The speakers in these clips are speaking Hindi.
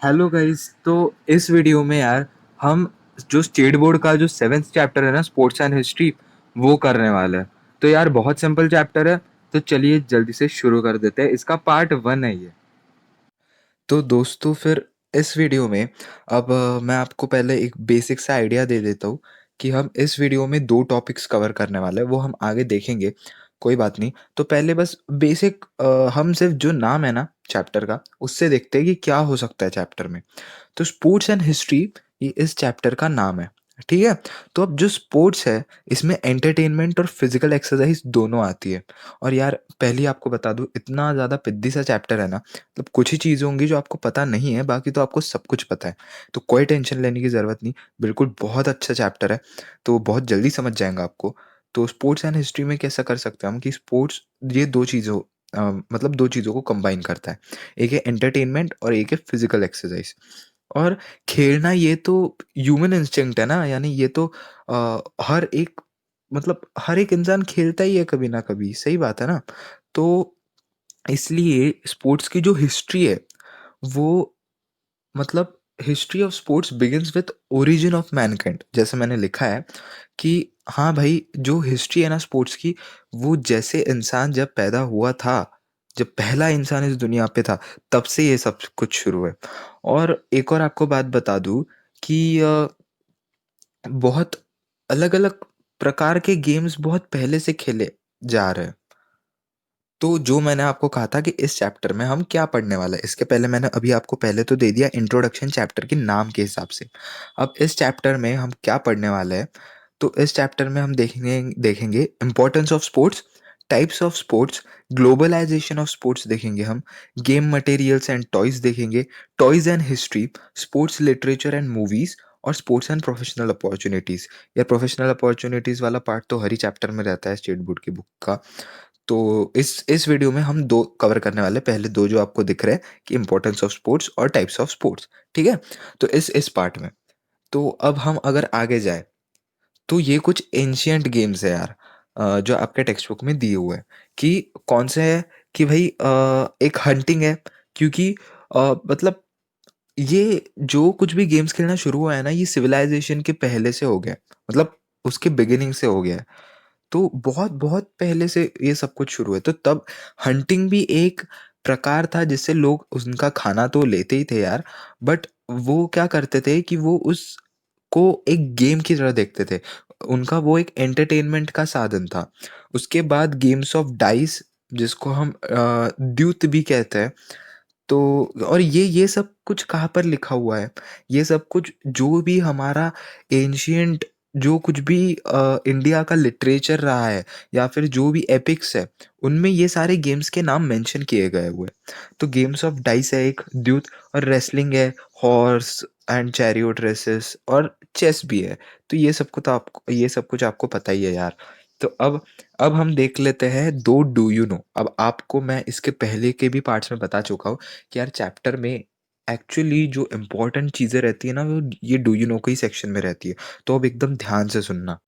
Hello guys. तो इस वीडियो में यार हम जो स्टेट बोर्ड का जो सेवेंथ चैप्टर है ना, स्पोर्ट्स एंड हिस्ट्री, वो करने वाले हैं। तो यार बहुत सिंपल चैप्टर है। तो चलिए जल्दी से शुरू कर देते हैं। इसका पार्ट 1 है ये। तो दोस्तों फिर इस वीडियो में अब मैं आपको पहले एक बेसिक सा आइडिया दे देता हूँ कि हम इस वीडियो में 2 टॉपिक्स कवर करने वाले हैं, वो हम आगे देखेंगे, कोई बात नहीं। तो पहले बस बेसिक हम सिर्फ जो नाम है ना चैप्टर का, उससे देखते हैं कि क्या हो सकता है चैप्टर में। तो स्पोर्ट्स एंड हिस्ट्री ये इस चैप्टर का नाम है, ठीक है? तो अब जो स्पोर्ट्स है, इसमें एंटरटेनमेंट और फिजिकल एक्सरसाइज दोनों आती है। और यार पहले ही आपको बता दूँ, इतना ज़्यादा पिद्दी सा चैप्टर है ना, मतलब कुछ ही चीज़ें होंगी जो आपको पता नहीं है, बाकी तो आपको सब कुछ पता है। तो कोई टेंशन लेने की ज़रूरत नहीं, बिल्कुल बहुत अच्छा चैप्टर है, तो बहुत जल्दी समझ जाएगा आपको। तो स्पोर्ट्स एंड हिस्ट्री में कैसा कर सकते हैं हम कि स्पोर्ट्स ये 2 चीज़ों मतलब 2 चीज़ों को कंबाइन करता है। एक है एंटरटेनमेंट और एक है फिजिकल एक्सरसाइज। और खेलना ये तो ह्यूमन इंस्टिंक्ट है ना, यानी ये तो हर एक मतलब हर एक इंसान खेलता ही है कभी ना कभी, सही बात है ना? तो इसलिए स्पोर्ट्स की जो हिस्ट्री है, वो मतलब history of sports begins with origin of Mankind, जैसे मैंने लिखा है कि हाँ भाई, जो हिस्ट्री है ना स्पोर्ट्स की, वो जैसे इंसान जब पैदा हुआ था, जब पहला इंसान इस दुनिया पे था, तब से ये सब कुछ शुरू है। और एक और आपको बात बता दूँ कि बहुत अलग-अलग प्रकार के गेम्स बहुत पहले से खेले जा रहे हैं। तो जो मैंने आपको कहा था कि इस चैप्टर में हम क्या पढ़ने वाला है, इसके पहले मैंने अभी आपको पहले तो दे दिया इंट्रोडक्शन चैप्टर के नाम के हिसाब से। अब इस चैप्टर में हम क्या पढ़ने वाले हैं, तो इस चैप्टर में हम देखेंगे देखेंगे importance of sports, types of sports, globalisation of sports देखेंगे हम, गेम मटेरियल्स एंड टॉयज़ देखेंगे, toys and history, sports literature and movies और स्पोर्ट्स एंड प्रोफेशनल अपॉर्च्युनिटीज़। या प्रोफेशनल अपॉर्च्युनिटीज़ वाला पार्ट तो हर ही चैप्टर में रहता है स्टेट बोर्ड की बुक का। तो इस वीडियो में हम 2 कवर करने वाले हैं, पहले 2 जो आपको दिख रहे हैं कि इम्पोर्टेंस ऑफ स्पोर्ट्स और टाइप्स ऑफ स्पोर्ट्स, ठीक है? तो इस पार्ट में, तो अब हम अगर आगे जाएँ, तो ये कुछ एंशिएंट गेम्स है यार, जो आपके टेक्स्ट बुक में दिए हुए हैं कि कौन से हैं कि भई एक हंटिंग है, क्योंकि मतलब ये जो कुछ भी गेम्स खेलना शुरू हुआ है ना, ये सिविलाइज़ेशन के पहले से हो गया है, मतलब उसके बिगिनिंग से हो गया है। तो बहुत-बहुत पहले से ये सब कुछ शुरू है। तो तब हंटिंग भी एक प्रकार था जिससे लोग उनका खाना तो लेते ही थे यार, बट वो क्या करते थे कि वो उसको एक गेम की तरह देखते थे। उनका वो एक एंटरटेनमेंट का साधन था। उसके बाद गेम्स ऑफ डाइस, जिसको हम द्यूत भी कहते हैं। तो और ये सब कुछ कहाँ पर लिखा हुआ है? ये सब कुछ जो भी हमारा एंशिएंट जो कुछ भी इंडिया का लिटरेचर रहा है या फिर जो भी एपिक्स है, उनमें ये सारे गेम्स के नाम मेंशन किए गए हुए हैं। तो गेम्स ऑफ डाइस है एक, द्यूत और रेसलिंग है, हॉर्स एंड चैरियोट रेसेस और चेस भी है। तो ये सब कुछ आपको पता ही है यार। तो अब हम देख लेते हैं 2 डू यू नो। अब आपको मैं इसके पहले के भी पार्ट्स में बता चुका हूँ कि यार चैप्टर में एक्चुअली जो इम्पोर्टेंट चीज़ें रहती है ना, वो ये डू यू नो के ही सेक्शन में रहती है। तो अब एकदम ध्यान से सुनना।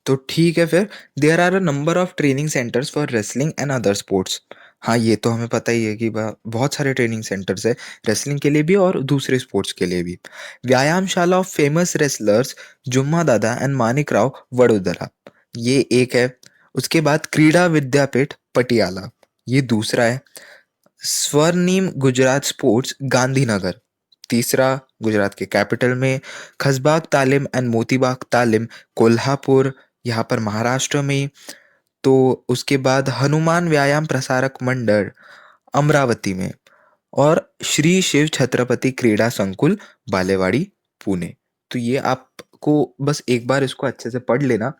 तो ठीक है फिर, there are a number of training centres for wrestling and other sports. हाँ, ये तो हमें पता ही है कि बहुत सारे ट्रेनिंग सेंटर्स है रेसलिंग के लिए भी और दूसरे स्पोर्ट्स के लिए भी। व्यायामशाला ऑफ फेमस रेसलर्स जुम्मा दादा एंड मानिक राव वडोदरा, ये एक है। उसके बाद क्रीड़ा विद्यापीठ पटियाला, ये दूसरा है। स्वर्णिम गुजरात स्पोर्ट्स गांधीनगर, तीसरा गुजरात के कैपिटल में। खसबाग तालिम एंड मोतीबाग तालिम कोल्हापुर, यहाँ पर महाराष्ट्र में। तो उसके बाद हनुमान व्यायाम प्रसारक मंडल अमरावती में। और श्री शिव छत्रपति क्रीड़ा संकुल बालेवाड़ी पुणे। तो ये आपको बस एक बार इसको अच्छे से पढ़ लेना,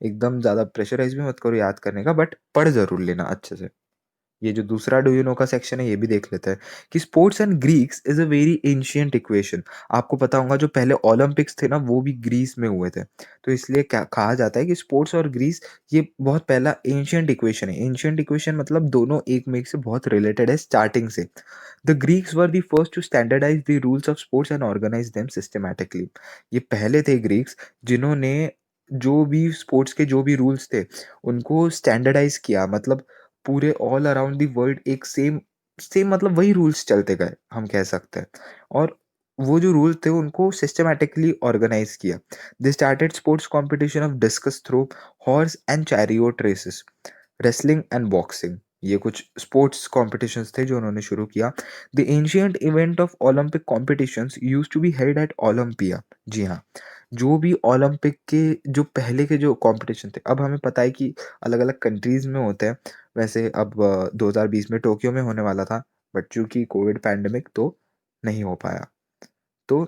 एकदम ज़्यादा प्रेशराइज भी मत करो याद करने का, बट पढ़ ज़रूर लेना अच्छे से। ये जो दूसरा डू यू नो का सेक्शन है, ये भी देख लेते हैं कि sports and Greeks is a very ancient equation. आपको पता होगा जो पहले ओलंपिक्स थे ना, वो भी ग्रीस में हुए थे। तो इसलिए क्या कहा जाता है कि स्पोर्ट्स और ग्रीस ये बहुत पहला एंशियंट इक्वेशन है। एंशियंट इक्वेशन मतलब दोनों एक में एक से बहुत रिलेटेड है स्टार्टिंग से। The Greeks were the first to standardise the rules of sports and organise them systematically. ये पहले थे ग्रीक्स जिन्होंने जो भी स्पोर्ट्स के जो भी रूल्स थे, उनको स्टैंडर्डाइज किया, मतलब पूरे ऑल अराउंड द वर्ल्ड एक सेम सेम मतलब वही रूल्स चलते गए, हम कह सकते हैं। और वो जो रूल थे उनको सिस्टमैटिकली ऑर्गेनाइज़ किया। They started sports competition of discus throw, horse and chariot races, wrestling and boxing. ये कुछ स्पोर्ट्स कॉम्पिटिशन्स थे जो उन्होंने शुरू किया। The ancient event of Olympic competitions used to be held at Olympia. जी हाँ, जो भी ओलंपिक के जो पहले के जो कॉम्पिटिशन थे, अब हमें पता है कि अलग-अलग कंट्रीज़ में होते हैं। वैसे अब 2020 में टोक्यो में होने वाला था, बट चूँकि कोविड पैंडेमिक तो नहीं हो पाया। तो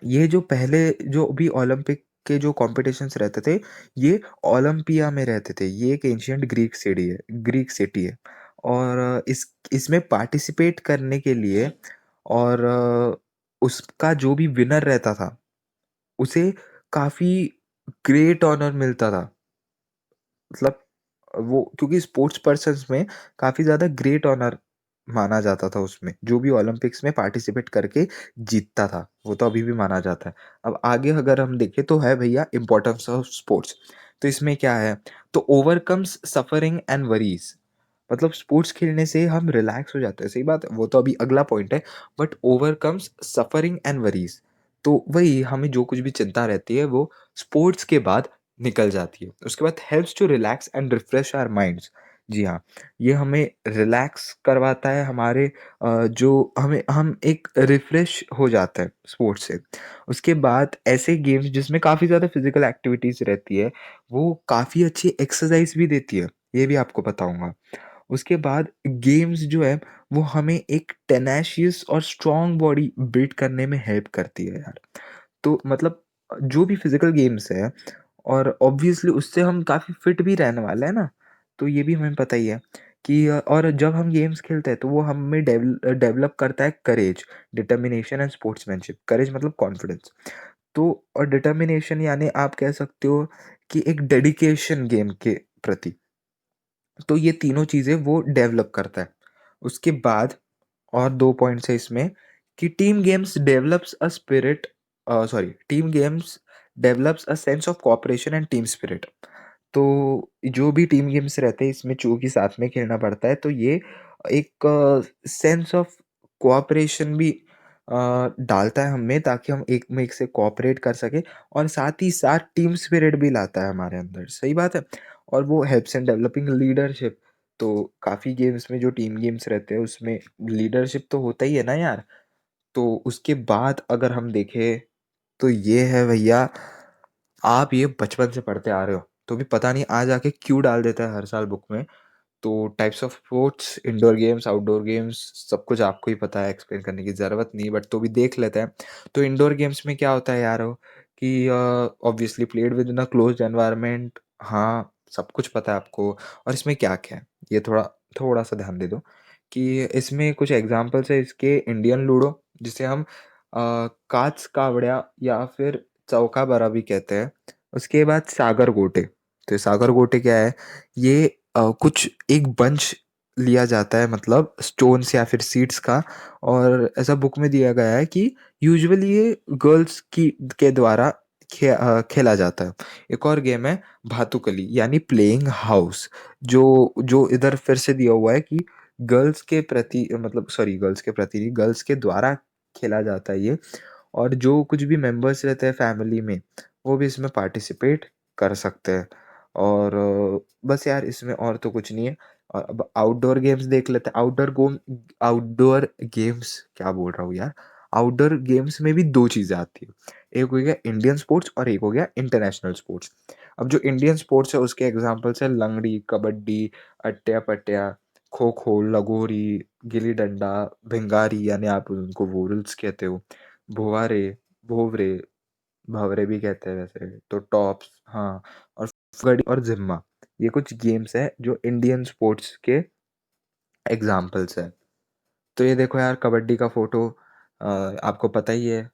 ये जो पहले जो भी ओलंपिक के जो कॉम्पिटिशन्स रहते थे, ये ओलंपिया में रहते थे। ये एक एंशिएंट ग्रीक सिटी है और इसमें पार्टिसिपेट करने के लिए और उसका जो भी विनर रहता था, उसे काफ़ी ग्रेट ऑनर मिलता था। मतलब वो क्योंकि स्पोर्ट्स पर्सन्स में काफ़ी ज़्यादा ग्रेट ऑनर माना जाता था उसमें, जो भी ओलंपिक्स में पार्टिसिपेट करके जीतता था, वो तो अभी भी माना जाता है। अब आगे अगर हम देखें तो है भैया इम्पोर्टेंस ऑफ स्पोर्ट्स, तो इसमें क्या है? तो ओवरकम्स सफरिंग एंड वरीज़, मतलब स्पोर्ट्स खेलने से हम रिलैक्स हो जाते हैं, सही बात है, वो तो अभी अगला पॉइंट है, but overcomes suffering and worries, तो वही हमें जो कुछ भी चिंता रहती है वो स्पोर्ट्स के बाद निकल जाती है। उसके बाद helps to relax and refresh our minds. जी हाँ, ये हमें रिलैक्स करवाता है हमारे जो हमें हम एक रिफ्रेश हो जाता है स्पोर्ट्स से। उसके बाद ऐसे गेम्स जिसमें काफ़ी ज़्यादा फिज़िकल एक्टिविटीज़ रहती है, वो काफ़ी अच्छी एक्सरसाइज़ भी देती है, ये भी आपको बताऊँगा। उसके बाद गेम्स जो है, वो हमें एक टेनाशियस और स्ट्रॉन्ग बॉडी बिल्ड करने में हेल्प करती है यार। तो मतलब जो भी फिज़िकल गेम्स है और ऑब्वियसली उससे हम काफ़ी फिट भी रहने वाले हैं ना, तो ये भी हमें पता ही है कि और जब हम गेम्स खेलते हैं तो वो हमें डेवलप करता है करेज, डिटर्मिनेशन एंड स्पोर्ट्समैनशिप। करेज मतलब कॉन्फिडेंस। तो और डिटर्मिनेशन यानी आप कह सकते हो कि एक डेडिकेशन गेम के प्रति। तो ये तीनों चीज़ें वो डेवलप करता है। उसके बाद और 2 पॉइंट्स है इसमें कि team games develops a sense of cooperation and team spirit. तो जो भी टीम गेम्स रहते हैं इसमें चूँकि साथ में खेलना पड़ता है तो ये एक सेंस ऑफ कोऑपरेशन भी डालता है हमें ताकि हम एक में एक से कोऑपरेट कर सकें और साथ ही साथ टीम स्पिरिट भी लाता है हमारे अंदर, सही बात है। और वो हेल्प्स इन डेवलपिंग लीडरशिप। तो काफ़ी गेम्स में जो टीम गेम्स रहते हैं उसमें लीडरशिप तो होता ही है ना यार। तो उसके बाद अगर हम देखें तो ये है भैया, आप ये बचपन से पढ़ते आ रहे हो, तो भी पता नहीं आज आके क्यों डाल देता है हर साल बुक में। तो types of sports, indoor games, outdoor games, सब कुछ आपको ही पता है, एक्सप्लेन करने की ज़रूरत नहीं, बट तो भी देख लेते हैं। तो इंडोर गेम्स में क्या होता है यारो कि obviously played with in a closed environment. हाँ, सब कुछ पता है आपको। और इसमें क्या-क्या है, ये थोड़ा-सा ध्यान दे दो कि इसमें कुछ एग्ज़ाम्पल्स है इसके इंडियन लूडो, जिसे हम काच कावड़िया या फिर चौका बारा भी कहते हैं। उसके बाद सागर गोटे। तो सागर गोटे क्या है? ये कुछ एक बंच लिया जाता है, मतलब स्टोन्स या फिर सीड्स का, और ऐसा बुक में दिया गया है कि यूजुअली ये गर्ल्स की के द्वारा खेला जाता है। एक और गेम है भातुकली यानी प्लेइंग हाउस, जो जो इधर फिर से दिया हुआ है कि गर्ल्स के प्रति, मतलब सॉरी गर्ल्स के प्रति नहीं, गर्ल्स के द्वारा खेला जाता है ये। और जो कुछ भी मेंबर्स रहते हैं फैमिली में, वो भी इसमें पार्टिसिपेट कर सकते हैं। और बस यार इसमें और तो कुछ नहीं है। और अब आउटडोर गेम्स देख लेते हैं। आउटडोर गेम्स क्या बोल रहा हूँ यार। आउटडोर गेम्स में भी 2 चीज़ें आती हैं। एक हो गया इंडियन स्पोर्ट्स और एक हो गया इंटरनेशनल स्पोर्ट्स। अब जो इंडियन स्पोर्ट्स है उसके एग्ज़ाम्पल्स हैं लंगड़ी, कबड्डी, अट्टे-पट्टिया, खो-खो, लगोरी, गिल्ली-डंडा, भिंगारी यानी आप उनको वोरल्स कहते हो, भोवारे, भोवरे, भँवरे भी कहते हैं वैसे, तो टॉप्स, हाँ, और फुगड़ी और ज़िम्मा। ये कुछ गेम्स हैं जो इंडियन स्पोर्ट्स के एग्ज़ाम्पल्स हैं। तो ये देखो यार कबड्डी का फ़ोटो, आपको पता ही है,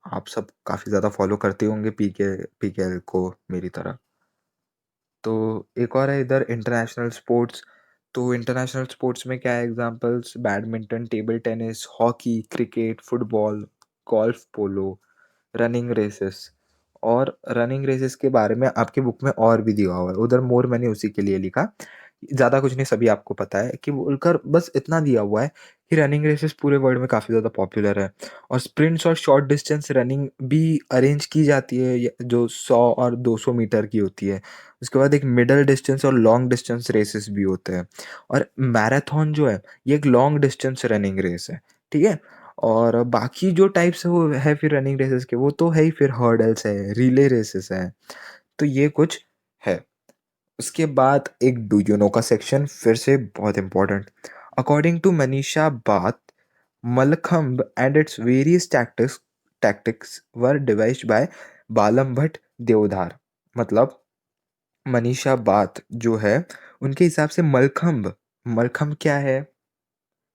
आप सब काफ़ी ज़्यादा फ़ॉलो करते होंगे पीकेएल को मेरी तरह। तो एक और है इधर इंटरनेशनल स्पोर्ट्स। तो इंटरनेशनल स्पोर्ट्स में क्या है examples, badminton, table tennis, hockey, cricket, football, golf polo, running races. और रनिंग रेसेस के बारे में आपकी बुक में और भी दिया हुआ है, उधर मोर मैंने उसी के लिए लिखा। ज़्यादा कुछ नहीं, सभी आपको पता है कि बोलकर बस इतना दिया हुआ है कि रनिंग रेसेस पूरे वर्ल्ड में काफ़ी ज़्यादा पॉपुलर है और स्प्रिंट्स और शॉर्ट डिस्टेंस रनिंग भी अरेंज की जाती है, जो 100 और 200 मीटर की होती है। उसके बाद एक मिडल डिस्टेंस और लॉन्ग डिस्टेंस रेसेस भी होते हैं और मैराथन जो है, ये एक लॉन्ग डिस्टेंस रनिंग रेस है, ठीक है? और बाकी जो टाइप्स वो है फिर रनिंग रेसेस के, वो तो है ही, फिर हर्डल्स है, रिले रेसेस हैं, तो ये कुछ है। उसके बाद एक डू यू नो का सेक्शन, फिर से बहुत इम्पोर्टेंट। अकॉर्डिंग टू मनीषा बात, mallakhamb and its various tactics were devised by Balam Bhatt Deodhar. मतलब मनीषा बात जो है, उनके हिसाब से मलखंब, मलखंब क्या है?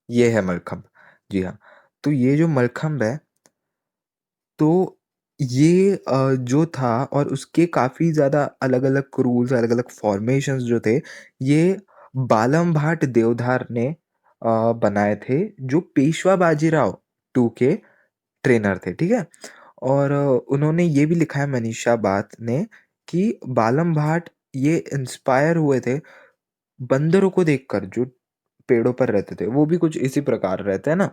ये है मलखंब। जी हाँ। तो ये जो मलखंब है, तो ये जो था और उसके काफ़ी ज़्यादा अलग-अलग रूल्स, अलग-अलग फ़ॉर्मेशंस जो थे, ये बालम भाट देवधार ने बनाए थे, जो पेशवा बाजीराव 2 के ट्रेनर थे, ठीक है? और उन्होंने ये भी लिखा है मनीषा बात ने कि बालम भाट ये इंस्पायर हुए थे बंदरों को देखकर, जो पेड़ों पर रहते थे, वो भी कुछ इसी प्रकार रहते हैं ना।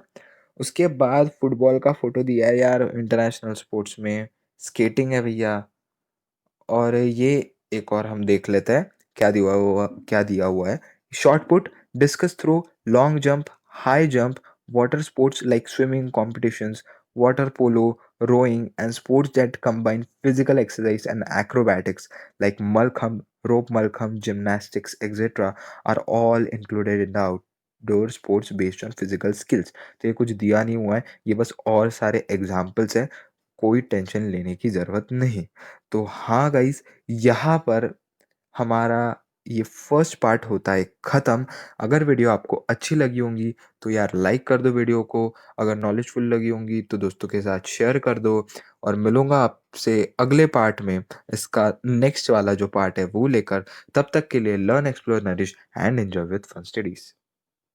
उसके बाद फुटबॉल का फ़ोटो दिया है यार इंटरनेशनल स्पोर्ट्स में, स्केटिंग है भैया। और ये एक और हम देख लेते हैं, क्या दिया हुआ है। Shot put, discus throw, long jump, high jump, water sports like swimming competitions, water polo, rowing, and sports that combine physical exercise and acrobatics like Malkham, rope Malkham, gymnastics, etc. are all included in the outdoor sports based on physical skills. तो ये कुछ दिया नहीं हुआ है, ये बस और सारे एग्जाम्पल्स हैं, कोई टेंशन लेने की ज़रूरत नहीं। तो हाँ गाइस, यहाँ पर हमारा ये फर्स्ट पार्ट होता है ख़त्म। अगर वीडियो आपको अच्छी लगी होंगी तो यार लाइक कर दो वीडियो को, अगर नॉलेजफुल लगी होंगी तो दोस्तों के साथ शेयर कर दो और मिलूँगा आपसे अगले पार्ट में, इसका नेक्स्ट वाला जो पार्ट है वो लेकर। तब तक के लिए learn, explore, nourish and enjoy with fun studies.